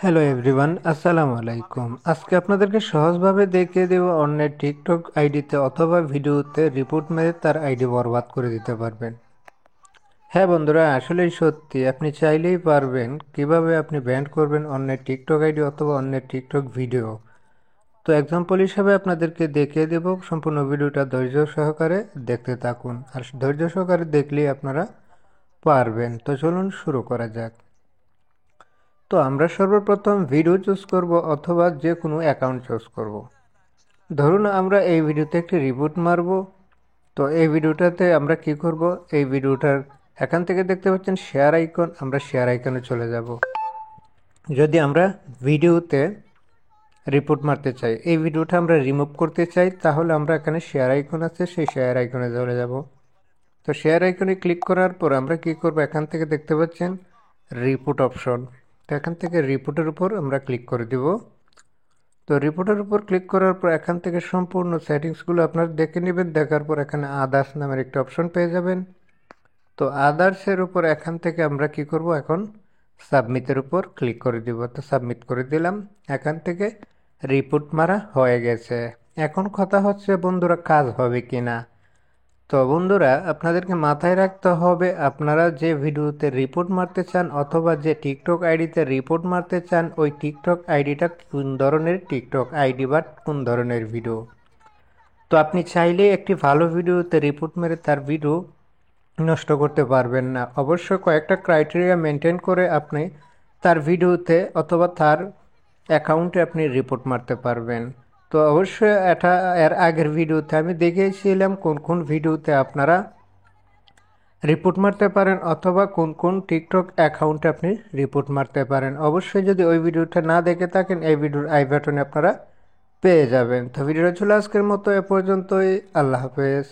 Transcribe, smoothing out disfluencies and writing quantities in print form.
Hello everyone, আসসালামু আলাইকুম। আজকে আপনাদেরকে সহজভাবে দেখিয়ে দেব অন্যের টিকটক আইডিতে অথবা ভিডিওতে রিপোর্ট মেরে তার আইডি বরবাদ করে দিতে পারবেন। হ্যাঁ বন্ধুরা, আসলেই সত্যি আপনি চাইলেই পারবেন কিভাবে আপনি ব্যান করবেন অন্যের টিকটক আইডি অথবা অন্যের টিকটক ভিডিও। তো এক্সাম্পল হিসাবে আপনাদেরকে দেখিয়ে দেব, সম্পূর্ণ ভিডিওটা ধৈর্য সহকারে দেখতে থাকুন। আর ধৈর্য সহকারে দেখলেই আপনারা পারবেন। তো চলুন শুরু করা যাক। তো আমরা সর্বপ্রথম ভিডিও চুজ করব অথবা যে কোনো অ্যাকাউন্ট চুজ করব। ধরুন আমরা এই ভিডিওতে একটি রিবুট মারব। তো এই ভিডিওটাতে আমরা কি করব, এই ভিডিওটার এখান থেকে দেখতে পাচ্ছেন শেয়ার আইকন, আমরা শেয়ার আইকনে চলে যাব। যদি আমরা ভিডিওতে রিপোর্ট মারতে চাই, এই ভিডিওটা আমরা রিমুভ করতে চাই, তাহলে আমরা এখানে শেয়ার আইকন আছে, সেই শেয়ার আইকনে চলে যাব। তো শেয়ার আইকনে ক্লিক করার পর আমরা কি করব, এখান থেকে দেখতে পাচ্ছেন রিপোর্ট অপশন। তো এখান থেকে রিপোর্টের উপর আমরা ক্লিক করে দিব। তো রিপোর্টের উপর ক্লিক করার পর এখান থেকে সম্পূর্ণ সেটিংসগুলো আপনারা দেখে নেবেন। দেখার পর এখানে আদার্স নামের একটা অপশন পেয়ে যাবেন। তো আদার্সের উপর এখান থেকে আমরা কি করব, এখন সাবমিটের উপর ক্লিক করে দিব। তো সাবমিট করে দিলাম। এখান থেকে রিপোর্ট মারা হয়ে গেছে। এখন কথা হচ্ছে বন্ধুরা, কাজ হবে কি না। তো বন্ধুরা, আপনাদেরকে মাথায় রাখতে হবে, আপনারা যে ভিডিওতে রিপোর্ট মারতে চান অথবা যে টিকটক আইডিতে রিপোর্ট মারতে চান, ওই টিকটক আইডিটা কোন ধরনের টিকটক আইডি বা কোন ধরনের ভিডিও। তো আপনি চাইলে একটি ভালো ভিডিওতে রিপোর্ট মেরে তার ভিডিও নষ্ট করতে পারবেন না। অবশ্যই কয়েকটা ক্রাইটেরিয়া মেনটেন করে আপনি তার ভিডিওতে অথবা তার অ্যাকাউন্টে আপনি রিপোর্ট মারতে পারবেন। তো অবশ্যই এটা এর আগের ভিডিওতে আমি দেখিয়েছিলাম কোন কোন ভিডিওতে আপনারা রিপোর্ট মারতে পারেন অথবা কোন কোন টিকটক অ্যাকাউন্টে আপনি রিপোর্ট মারতে পারেন। অবশ্যই যদি ওই ভিডিওটা না দেখে থাকেন, এই ভিডিওর আই বাটনে আপনারা পেয়ে যাবেন। তো ভিডিওটা ছিল আজকের মতো এ পর্যন্তই। আল্লাহ হাফেজ।